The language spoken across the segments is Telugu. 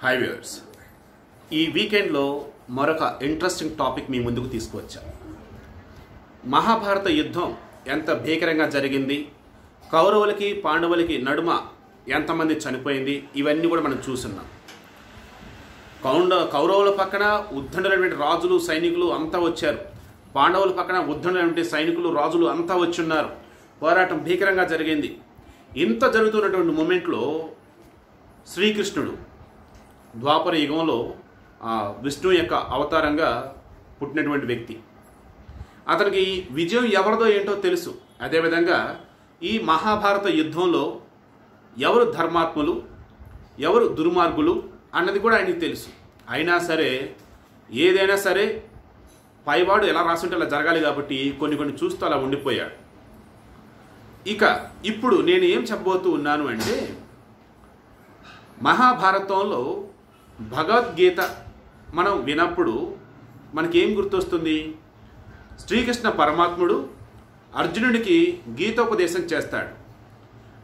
హై వ్యూవర్స్, ఈ వీకెండ్లో మరొక ఇంట్రెస్టింగ్ టాపిక్ మీ ముందుకు తీసుకువచ్చాను. మహాభారత యుద్ధం ఎంత భీకరంగా జరిగింది, కౌరవులకి పాండవులకి నడుమ ఎంతమంది చనిపోయింది, ఇవన్నీ కూడా మనం చూస్తున్నాం. కౌరవుల పక్కన ఉద్దండులైనటువంటి రాజులు సైనికులు అంతా వచ్చారు. పాండవుల పక్కన ఉద్దండులైనటువంటి సైనికులు రాజులు అంతా వచ్చున్నారు. పోరాటం భీకరంగా జరిగింది. ఇంత జరుగుతున్నటువంటి మూమెంట్లో శ్రీకృష్ణుడు ద్వాపర యుగంలో విష్ణు యొక్క అవతారంగా పుట్టినటువంటి వ్యక్తి. అతనికి విజయం ఎవరిదో ఏంటో తెలుసు. అదేవిధంగా ఈ మహాభారత యుద్ధంలో ఎవరు ధర్మాత్ములు ఎవరు దుర్మార్గులు అన్నది కూడా ఆయనకి తెలుసు. అయినా సరే ఏదైనా సరే పైవాడు ఎలా రాసుంటే అలా జరగాలి కాబట్టి కొన్ని చూస్తూ అలా ఉండిపోయాడు. ఇక ఇప్పుడు నేను ఏం చెప్పబోతూ ఉన్నాను అంటే, మహాభారతంలో భగవద్గీత మనం వినప్పుడు మనకేం గుర్తొస్తుంది? శ్రీకృష్ణ పరమాత్ముడు అర్జునుడికి గీతోపదేశం చేస్తాడు.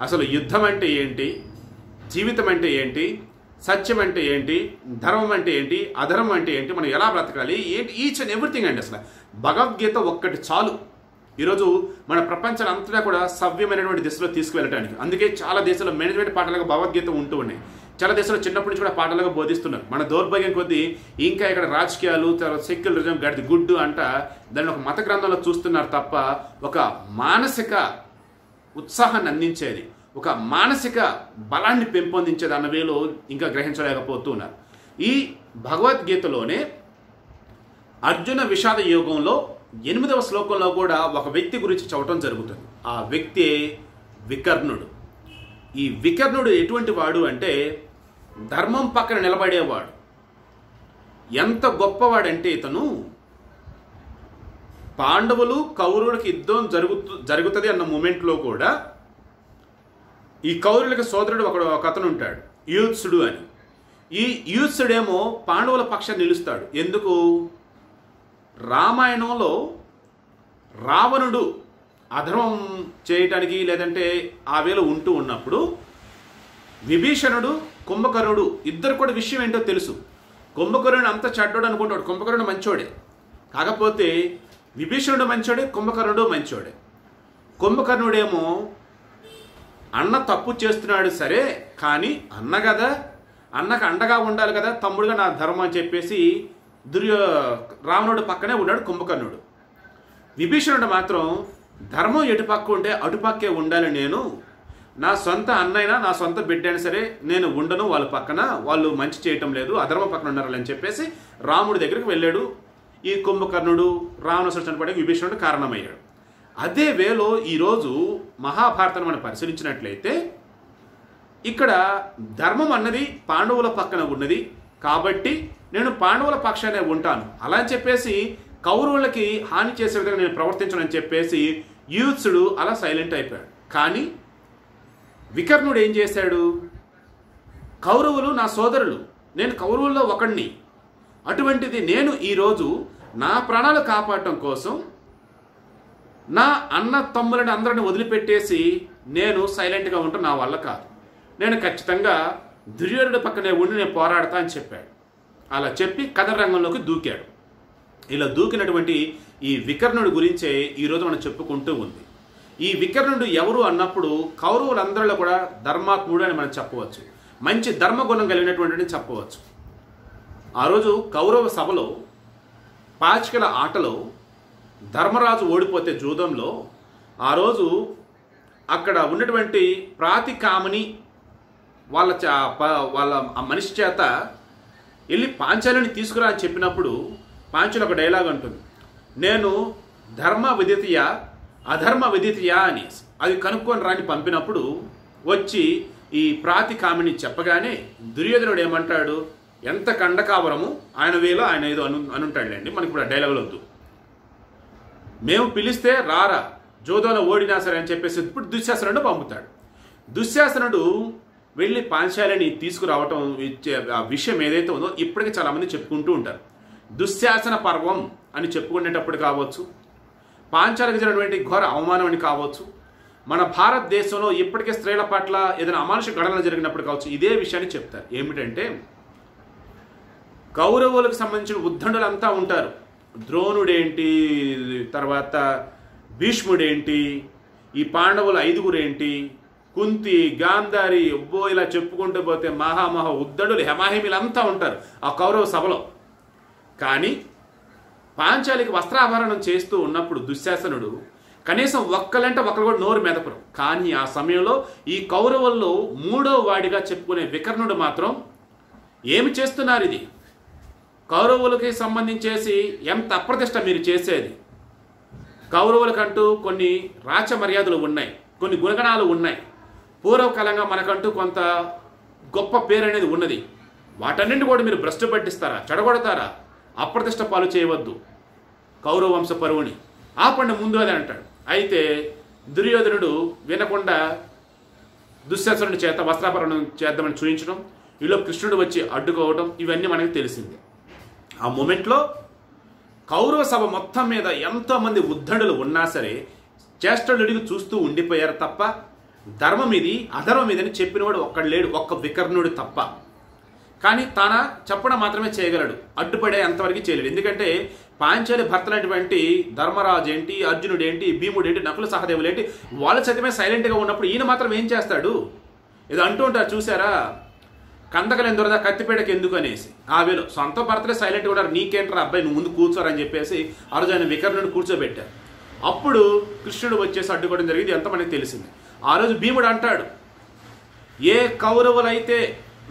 అసలు యుద్ధం అంటే ఏంటి, జీవితం అంటే ఏంటి, సత్యం అంటే ఏంటి, ధర్మం అంటే ఏంటి, అధర్మం అంటే ఏంటి, మనం ఎలా బ్రతకాలి, ఏంటి, ఈచ్ అండ్ ఎవ్రీథింగ్ అండి. అసలు భగవద్గీత ఒక్కటి చాలు ఈరోజు మన ప్రపంచం అంతటా కూడా సవ్యమైనటువంటి దిశలో తీసుకువెళ్ళడానికి. అందుకే చాలా దేశాల్లో మేనేజ్మెంట్ పాఠాలుగా భగవద్గీత ఉంటూ ఉన్నాయి. చాలా దేశాల్లో చిన్నప్పటి నుంచి కూడా పాఠాలుగా బోధిస్తున్నారు. మన దౌర్భాగ్యం కొద్దీ ఇంకా ఇక్కడ రాజకీయాలు, సెక్యులరిజం, గడిది గుడ్డు అంట దాన్ని ఒక మత గ్రంథంలో చూస్తున్నారు తప్ప ఒక మానసిక ఉత్సాహాన్ని అందించేది, ఒక మానసిక బలాన్ని పెంపొందించేది అన్న వేలో ఇంకా గ్రహించలేకపోతున్నారు. ఈ భగవద్గీతలోనే అర్జున విషాద యోగంలో 8వ శ్లోకంలో కూడా ఒక వ్యక్తి గురించి చెప్పడం జరుగుతుంది. ఆ వ్యక్తి వికర్ణుడు. ఈ వికర్ణుడు ఎటువంటి వాడు అంటే ధర్మం పక్కన నిలబడేవాడు. ఎంత గొప్పవాడంటే ఇతను పాండవులు కౌరవులకి యుద్ధం జరుగుతుంది అన్న మూమెంట్లో కూడా ఈ కౌరవులకి సోదరుడు ఒక అతను ఉంటాడు, యూత్సుడు అని. ఈ యూత్సుడేమో పాండవుల పక్షాన్ని నిలుస్తాడు. ఎందుకు? రామాయణంలో రావణుడు అధర్మం చేయటానికి లేదంటే ఆ వేలో ఉంటూ ఉన్నప్పుడు విభీషణుడు కుంభకర్ణుడు ఇద్దరు కూడా విషయం ఏంటో తెలుసు. కుంభకర్ణుడు అంత చెడ్డోడు అనుకుంటాడు, కుంభకర్ణుడు మంచోడే. కాకపోతే విభీషణుడు మంచోడే, కుంభకర్ణుడు మంచోడే. కుంభకర్ణుడేమో అన్న తప్పు చేస్తున్నాడు సరే, కానీ అన్న కదా, అన్నకు అండగా ఉండాలి కదా, తమ్ముడుగా నా ధర్మం అని చెప్పేసి రావణుడు పక్కనే ఉన్నాడు కుంభకర్ణుడు. విభీషణుడు మాత్రం ధర్మం ఎటుపక్క ఉంటే అటుపక్కే ఉండాలి, నేను నా సొంత అన్నైనా నా సొంత బిడ్డ అయినా సరే నేను ఉండను వాళ్ళ పక్కన, వాళ్ళు మంచి చేయటం లేదు, అధర్మ పక్కన ఉన్నారు అని చెప్పేసి రాముడి దగ్గరికి వెళ్ళాడు. ఈ కుంభకర్ణుడు రావణాసురుడు చనిపోవడానికి విభీషణుడు కారణమయ్యాడు. అదే వేలో ఈరోజు మహాభారతాన్ని మనం పరిశీలించినట్లయితే ఇక్కడ ధర్మం అన్నది పాండవుల పక్కన ఉన్నది కాబట్టి నేను పాండవుల పక్షానే ఉంటాను, అలా అని చెప్పేసి కౌరవులకి హాని చేసే విధంగా నేను ప్రవర్తించనని చెప్పేసి యూత్సుడు అలా సైలెంట్ అయిపోయాడు. కానీ వికర్ణుడు ఏం చేశాడు? కౌరవులు నా సోదరులు, నేను కౌరవుల్లో ఒకడిని, అటువంటిది నేను ఈరోజు నా ప్రాణాలు కాపాడటం కోసం నా అన్న తమ్ములని అందరిని వదిలిపెట్టేసి నేను సైలెంట్గా ఉంటాను, నా వల్ల కాదు, నేను ఖచ్చితంగా దుర్యోధనుడి పక్కనే ఉండి నేను పోరాడతా అని చెప్పాడు. అలా చెప్పి కథ రంగంలోకి దూకాడు. ఇలా దూకినటువంటి ఈ వికర్ణుడి గురించే ఈరోజు మనం చెప్పుకుంటూ ఉంది. ఈ వికర్ణుడు ఎవరు అన్నప్పుడు కౌరవులందరిలో కూడా ధర్మాత్ముడు అని మనం చెప్పవచ్చు, మంచి ధర్మగుణం కలిగినటువంటి చెప్పవచ్చు. ఆ రోజు కౌరవ సభలో పాచికల ఆటలో ధర్మరాజు ఓడిపోతే జూదంలో ఆ రోజు అక్కడ ఉన్నటువంటి ప్రాతికామని వాళ్ళ ఆ మనిషి చేత వెళ్ళి పాంచాలిని తీసుకురా అని చెప్పినప్పుడు పాంచాలి ఒక డైలాగ్ ఉంటుంది, నేను ధర్మ విదితయ అధర్మ విదితయ అని. అది కనుక్కొని రాని పంపినప్పుడు వచ్చి ఈ ప్రాతికామిని చెప్పగానే దుర్యోధనుడు ఏమంటాడు, ఎంత కండకావరము ఆయన వేలో ఆయన ఏదో అనుంటాడులేండి, మనకి ఇప్పుడు ఆ డైలాగులు వద్దు, మేము పిలిస్తే రారా, జోదంలో ఓడినా సరే అని చెప్పేసి ఇప్పుడు దుశ్శాసనుడు పంపుతాడు. దుశ్శాసనుడు వెళ్ళి పాంచాలిని తీసుకురావటం ఆ విషయం ఏదైతే ఉందో ఇప్పటికీ చాలామంది చెప్పుకుంటూ ఉంటారు. దుశ్శాసన పర్వం అని చెప్పుకునేటప్పుడు కావచ్చు, పాంచాలికి జరిగినటువంటి ఘోర అవమానం అని కావచ్చు, మన భారతదేశంలో ఇప్పటికే స్త్రీల పట్ల ఏదైనా అమానుష ఘటనలు జరిగినప్పుడు కావచ్చు ఇదే విషయాన్ని చెప్తారు. ఏమిటంటే కౌరవులకు సంబంధించిన ఉద్దండులు అంతా ఉంటారు. ద్రోణుడేంటి, తర్వాత భీష్ముడేంటి, ఈ పాండవుల 5గురు ఏంటి, కుంతి, గాంధారి, ఒబ్బో ఇలా చెప్పుకుంటూ పోతే మహామహా ఉద్దండులు హెమాహిమిలంతా ఉంటారు ఆ కౌరవ సభలో. కానీ పాంచాలికి వస్త్రాభరణం చేస్తూ ఉన్నప్పుడు దుశ్శాసనుడు కనీసం ఒక్కలంటే ఒకరు కూడా నోరు మెదపరు. కానీ ఆ సమయంలో ఈ కౌరవుల్లో 3వ వాడిగా చెప్పుకునే వికర్ణుడు మాత్రం ఏమి చేస్తున్నారు, ఇది కౌరవులకి సంబంధించేసి ఎంత అప్రతిష్ట మీరు చేసేది, కౌరవులకంటూ కొన్ని రాచ మర్యాదలు ఉన్నాయి, కొన్ని గుణగణాలు ఉన్నాయి, పూర్వకాలంగా మనకంటూ కొంత గొప్ప పేరు అనేది ఉన్నది, వాటన్నింటి కూడా మీరు భ్రష్టు పట్టిస్తారా, చెడగొడతారా, అప్రతిష్ట పాలు చేయవద్దు కౌరవ వంశ పరువుని, ఆపండి ముందు అని అంటాడు. అయితే దుర్యోధనుడు వినకుండా దుశ్శాసనుడి చేత వస్త్రాపరణం చేద్దామని చూపించడం, వీళ్ళు కృష్ణుడు వచ్చి అడ్డుకోవడం, ఇవన్నీ మనకు తెలిసిందే. ఆ మూమెంట్లో కౌరవ సభ మొత్తం మీద ఎంతోమంది ఉద్దండులు ఉన్నా సరే చేష్టలుడికి చూస్తూ ఉండిపోయారు తప్ప ధర్మం ఇది అధర్మం ఇదని చెప్పినవాడు ఒక్కడు లేడు, ఒక్క వికర్ణుడు తప్ప. కానీ తన చెప్పడం మాత్రమే చేయగలడు, అడ్డుపడే అంతవరకు చేయలేడు. ఎందుకంటే పాంచాలి భర్తలైనటువంటి ధర్మరాజు ఏంటి, అర్జునుడు ఏంటి, భీముడు ఏంటి, నకుల సహదేవులు ఏంటి, వాళ్ళ సైతమే సైలెంట్గా ఉన్నప్పుడు ఈయన మాత్రం ఏం చేస్తాడు? ఇది అంటూ ఉంటారు చూసారా, కందకలు ఎందుకుదా కత్తిపేటకి ఎందుకు అనేసి. ఆ వేలో సొంత భర్తలే సైలెంట్గా ఉన్నారు, నీకేంటారా అబ్బాయి నువ్వు ముందు కూర్చోరని చెప్పేసి ఆ రోజు ఆయన వికర్ణుడు కూర్చోబెట్టారు. అప్పుడు కృష్ణుడు వచ్చేసి అడ్డుకోవడం జరిగింది, ఎంత మనకి తెలిసింది. ఆ రోజు భీముడు అంటాడు, ఏ కౌరవులైతే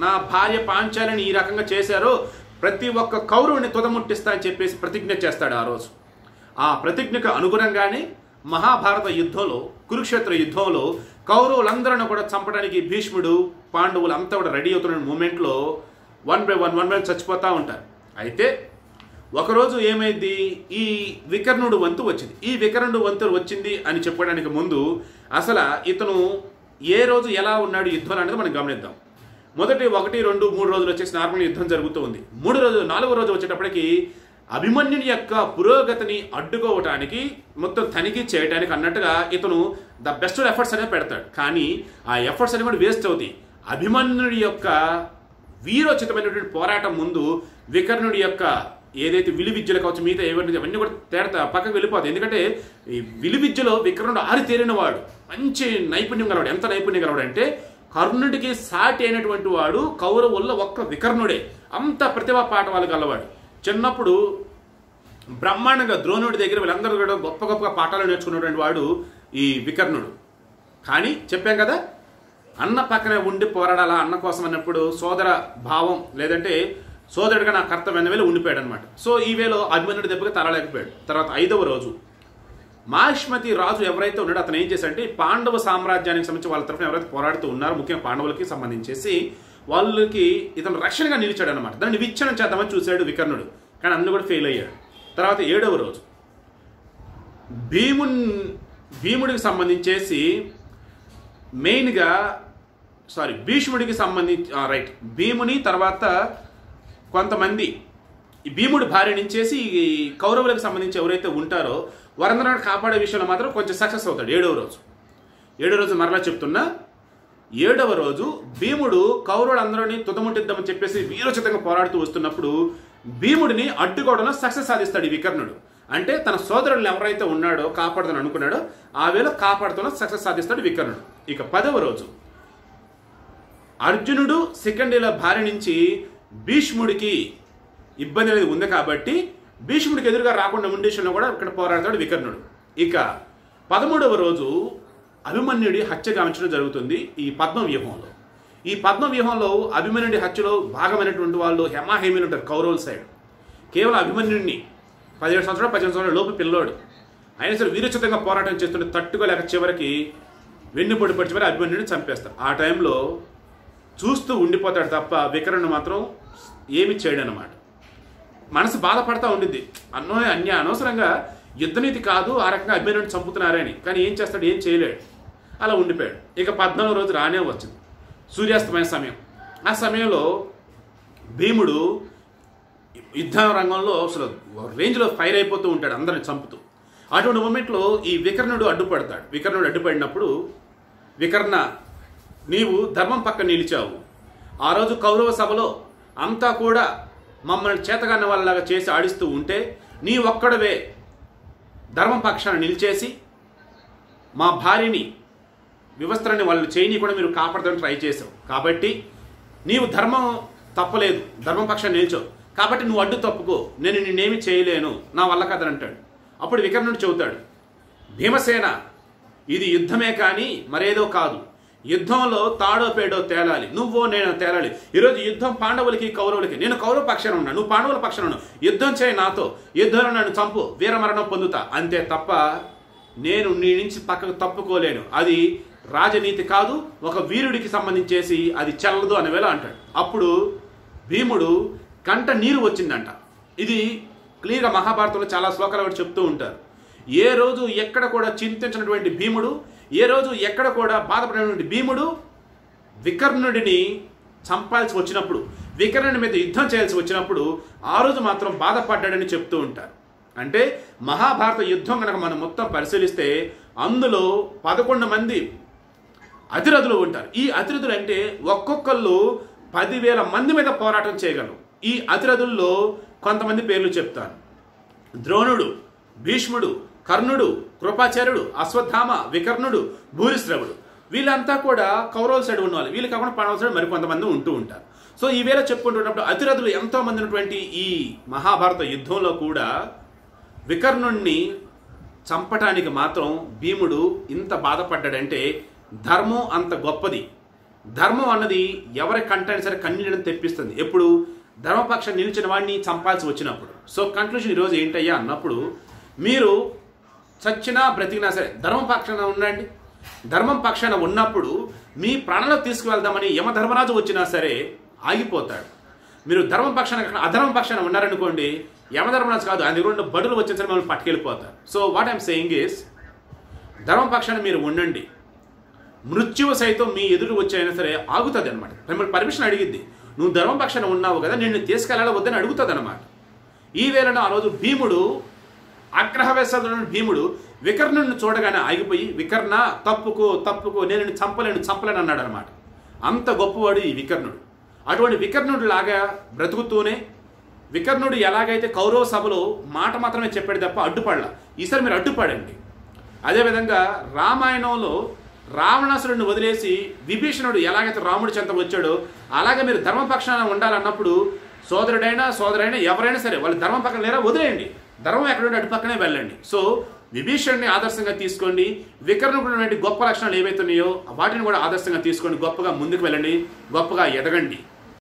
నా భార్య పాంచాలిని ఈ రకంగా చేశారో ప్రతి ఒక్క కౌరవుని తుదముట్టిస్తా అని చెప్పేసి ప్రతిజ్ఞ చేస్తాడు ఆ రోజు. ఆ ప్రతిజ్ఞకు అనుగుణంగానే మహాభారత యుద్ధంలో, కురుక్షేత్ర యుద్ధంలో కౌరవులందరూ కూడా చంపడానికి భీష్ముడు, పాండవులు అంతా కూడా రెడీ అవుతున్న మూమెంట్లో వన్ బై వన్ చచ్చిపోతూ ఉంటారు. అయితే ఒకరోజు ఏమైంది, ఈ వికర్ణుడు వంతు వచ్చింది. ఈ వికర్ణుడు వంతు వచ్చింది అని చెప్పడానికి ముందు అసలు ఇతను ఏ రోజు ఎలా ఉన్నాడు యుద్ధం అనేది మనం గమనిద్దాం. మొదటి 1, 2, 3 రోజులు వచ్చేసి నార్మల్ యుద్ధం జరుగుతూ ఉంది. 4వ రోజు వచ్చేటప్పటికి అభిమన్యుని యొక్క పురోగతిని అడ్డుకోవటానికి, మొత్తం తనిఖీ చేయడానికి అన్నట్టుగా ఇతను ద బెస్ట్ ఎఫర్ట్స్ అనేది పెడతాడు. కానీ ఆ ఎఫర్ట్స్ అనేవి కూడా వేస్ట్ అవుతాయి. అభిమన్యుడి యొక్క వీరోచితమైనటువంటి పోరాటం ముందు వికర్ణుడి యొక్క ఏదైతే విలువిద్యలు కావచ్చు, మిగతా అవన్నీ కూడా తేడా పక్కకు వెళ్ళిపోతాయి. ఎందుకంటే ఈ విలువిద్యలో వికర్ణుడు ఆరితేరిన వాడు, మంచి నైపుణ్యం గలవాడు. ఎంత నైపుణ్యం గలవాడు అంటే కర్ణుడికి సాటి అయినటువంటి వాడు కౌరవుల్లో ఒక్క వికర్ణుడే. అంత ప్రతిభా పాఠవాలు గలవాడు. చిన్నప్పుడు బ్రహ్మాండంగా ద్రోణుడి దగ్గర వీళ్ళందరూ కూడా గొప్ప గొప్ప పాఠాలు నేర్చుకున్నటువంటి వాడు ఈ వికర్ణుడు. కానీ చెప్పాం కదా, అన్న పక్కనే ఉండి పోరాడాలా అన్న కోసం అన్నప్పుడు సోదర భావం, లేదంటే సోదరుడిగా నా కర్తవ్యం వేళ ఉండిపోయాడు అనమాట. సో ఈ వేలో అభిమన్యుడి దెబ్బకి తలలేకపోయాడు. తర్వాత 5వ రోజు మాహిష్మతి రాజు ఎవరైతే ఉన్నాడో అతను ఏం చేశాడంటే పాండవ సామ్రాజ్యానికి సంబంధించి వాళ్ళ తరఫున ఎవరైతే పోరాడుతూ ఉన్నారో, ముఖ్యంగా పాండవులకి సంబంధించేసి వాళ్ళకి ఇతను రక్షణగా నిలిచాడు అనమాట. దాన్ని విచ్ఛిన్నం చేద్దామని చూశాడు వికర్ణుడు, కానీ అందులో కూడా ఫెయిల్ అయ్యాడు. తర్వాత 7వ రోజు భీముడికి సంబంధించేసి మెయిన్గా భీష్ముడికి సంబంధించి భీముని తర్వాత కొంతమంది ఈ భీముడి భార్య నుంచేసి ఈ కౌరవులకు సంబంధించి ఎవరైతే ఉంటారో వారందరూ కాపాడే విషయంలో మాత్రం కొంచెం సక్సెస్ అవుతాడు. 7వ రోజు మరలా చెప్తున్నా, 7వ రోజు భీముడు కౌరవులందరినీ తుదముట్టిద్దామని చెప్పేసి వీరోచితంగా పోరాడుతూ వస్తున్నప్పుడు భీముడిని అడ్డుకోవడంలో సక్సెస్ సాధిస్తాడు ఈ వికర్ణుడు. అంటే తన సోదరులను ఎవరైతే ఉన్నాడో కాపాడుతాను అనుకున్నాడో ఆ వేళ కాపాడుతున్న సక్సెస్ సాధిస్తాడు వికర్ణుడు. ఇక 10వ రోజు అర్జునుడు శిఖండిల భార్య నుంచి భీష్ముడికి ఇబ్బంది అనేది ఉంది కాబట్టి భీష్ముడికి ఎదురుగా రాకుండా ఉండేషన్లో కూడా ఇక్కడ పోరాడతాడు వికర్ణుడు. ఇక 13వ రోజు అభిమన్యుడి హత్య గావించడం జరుగుతుంది ఈ పద్మవ్యూహంలో. ఈ పద్మవ్యూహంలో అభిమన్యుడి హత్యలో భాగమైనటువంటి వాళ్ళు హెమాహేమిలు ఉంటారు కౌరవుల సైడ్. కేవలం అభిమన్యుడిని 17 సంవత్సరాలు 18 సంవత్సరాల లోపు పిల్లోడు అయినా సరే వీరోచితంగా పోరాటం చేస్తుంటే తట్టుకోలేక చివరికి వెన్నుపొడి పడిచి మరి అభిమన్యుడిని చంపేస్తారు. ఆ టైంలో చూస్తూ ఉండిపోతాడు తప్ప వికర్ణుడు మాత్రం ఏమి చేయడు అనమాట. మనసు బాధపడతా ఉండింది, అనవసరంగా యుద్ధనీతి కాదు ఆ రకంగా అభిమన్యుడిని చంపుతున్నారని. కానీ ఏం చేస్తాడు, ఏం చేయలేడు, అలా ఉండిపోయాడు. ఇక 14వ రోజు రానే వచ్చింది సూర్యాస్తమయ సమయం. ఆ సమయంలో భీముడు యుద్ధ రంగంలో అసలు రేంజ్లో ఫైర్ అయిపోతూ ఉంటాడు అందరిని చంపుతూ. అటువంటి మూమెంట్లో ఈ వికర్ణుడు అడ్డుపడతాడు. వికర్ణుడు అడ్డుపడినప్పుడు, వికర్ణ నీవు ధర్మం పక్క నిలిచావు. ఆ రోజు కౌరవ సభలో అంతా కూడా మమ్మల్ని చేతగాన్న వాళ్ళలాగా చేసి ఆడిస్తూ ఉంటే నీ ఒక్కడవే ధర్మం పక్షాన నిలిచేసి మా భార్యని వ్యవస్థలని వాళ్ళు చేయని కూడా మీరు కాపాడదామని ట్రై చేసావు. కాబట్టి నీవు ధర్మం తప్పలేదు, ధర్మం పక్షాన్ని నిల్చో, కాబట్టి నువ్వు అడ్డు తప్పుకో, నేను నిన్నేమి చేయలేను, నా వల్ల కదని అంటాడు. అప్పుడు వికర్ణుడు చెబుతాడు, భీమసేన ఇది యుద్ధమే కానీ మరేదో కాదు, యుద్ధంలో తాడో పేడో తేలాలి, నువ్వో నేను తేలాలి. ఈరోజు యుద్ధం పాండవులకి కౌరవులకి, నేను కౌరవ పక్షాన ఉన్నా, నువ్వు పాండవుల పక్షాన ఉన్నావు, యుద్ధం చేయి నాతో, యుద్ధంలో నన్ను చంపు, వీరమరణం పొందుతా, అంతే తప్ప నేను నీ నుంచి పక్కకు తప్పుకోలేను. అది రాజనీతి కాదు, ఒక వీరుడికి సంబంధించేసి అది చెల్లదు అని వేళ అంటాడు. అప్పుడు భీముడు కంట నీరు వచ్చిందంట. ఇది క్లియర్గా మహాభారతంలో చాలా శ్లోకాలు కూడా చెప్తూ ఉంటారు. ఏ రోజు ఎక్కడ కూడా చింతించినటువంటి భీముడు, ఏ రోజు ఎక్కడ కూడా బాధపడినటువంటి భీముడు వికర్ణుడిని చంపాల్సి వచ్చినప్పుడు, వికర్ణుడి మీద యుద్ధం చేయాల్సి వచ్చినప్పుడు ఆ రోజు మాత్రం బాధపడ్డాడని చెప్తూ ఉంటారు. అంటే మహాభారత యుద్ధం కనుక మనం మొత్తం పరిశీలిస్తే అందులో 11 మంది అతిరథులు ఉంటారు. ఈ అతిరథులు అంటే ఒక్కొక్కళ్ళు 10,000 మంది మీద పోరాటం చేయగలరు. ఈ అతిరథుల్లో కొంతమంది పేర్లు చెప్తాను. ద్రోణుడు, భీష్ముడు, కర్ణుడు, కృపాచార్యుడు, అశ్వత్థామ, వికర్ణుడు, భూరిశ్రవుడు, వీళ్ళంతా కూడా కౌరవుల సైడ్ ఉన్నవాళ్ళు. వీళ్ళు కాకుండా పాండవుల సైడ్ మరికొంతమంది ఉంటూ ఉంటారు. సో ఈ వేళ చెప్పుకుంటున్నప్పుడు అతిరథులు ఎంతో మంది ఉన్నటువంటి ఈ మహాభారత యుద్ధంలో కూడా వికర్ణుణ్ణి చంపటానికి మాత్రం భీముడు ఇంత బాధపడ్డాడంటే ధర్మం అంత గొప్పది. ధర్మం అన్నది ఎవరి కంటైనా సరే కన్నీళ్ళని తెప్పిస్తుంది. ఎప్పుడు ధర్మపక్షం నిలిచిన వాడిని చంపాల్సి వచ్చినప్పుడు. సో కన్క్లూజన్ ఈరోజు ఏంటయ్యా అన్నప్పుడు, మీరు చచ్చినా బ్రతికినా సరే ధర్మం పక్షాన ఉండండి. ధర్మం పక్షాన ఉన్నప్పుడు మీ ప్రాణాలకు తీసుకువెళ్దామని యమధర్మరాజు వచ్చినా సరే ఆగిపోతాడు. మీరు ధర్మం పక్షాన అధర్మం పక్షాన ఉన్నారనుకోండి, యమధర్మరాజు కాదు, ఆయన దగ్గర ఉన్న బడులు వచ్చిన సరే మిమ్మల్ని పట్టుకెళ్ళిపోతారు. So what I'm saying is, ధర్మం పక్షాన మీరు ఉండండి. మృత్యువు సైతం మీ ఎదురు వచ్చైనా సరే ఆగుతుంది అనమాట. మిమ్మల్ని పర్మిషన్ అడిగిద్ది, నువ్వు ధర్మం పక్షాన ఉన్నావు కదా, నిన్ను తీసుకెళ్ళాలి వద్దని అడుగుతుంది అనమాట. ఈ వేళలో ఆ రోజు భీముడు ఆగ్రహవేశాలు భీముడు వికర్ణుడిని చూడగానే ఆగిపోయి, వికర్ణ తప్పుకో తప్పుకో, నేను నిన్ను చంపలేను అన్నాడు అనమాట. అంత గొప్పవాడు ఈ వికర్ణుడు. అటువంటి వికర్ణుడు లాగా బ్రతుకుతూనే, వికర్ణుడు ఎలాగైతే కౌరవ సభలో మాట మాత్రమే చెప్పాడు తప్ప అడ్డుపడలా, ఈసారి మీరు అడ్డుపడండి. అదేవిధంగా రామాయణంలో రావణాసురుడిని వదిలేసి విభీషణుడు ఎలాగైతే రాముడి చెంత వచ్చాడో అలాగే మీరు ధర్మపక్షాన ఉండాలన్నప్పుడు సోదరుడైనా ఎవరైనా సరే వాళ్ళు ధర్మం పక్కన లేరా వదిలేయండి, ధర్మం ఎక్కడుంటే అటు పక్కనే వెళ్ళండి. సో విభీషణుడిని ఆదర్శంగా తీసుకోండి. వికర్ణుడు గొప్ప లక్షణాలు ఏవైతే ఉన్నాయో వాటిని కూడా ఆదర్శంగా తీసుకోండి. గొప్పగా ముందుకు వెళ్ళండి, గొప్పగా ఎదగండి.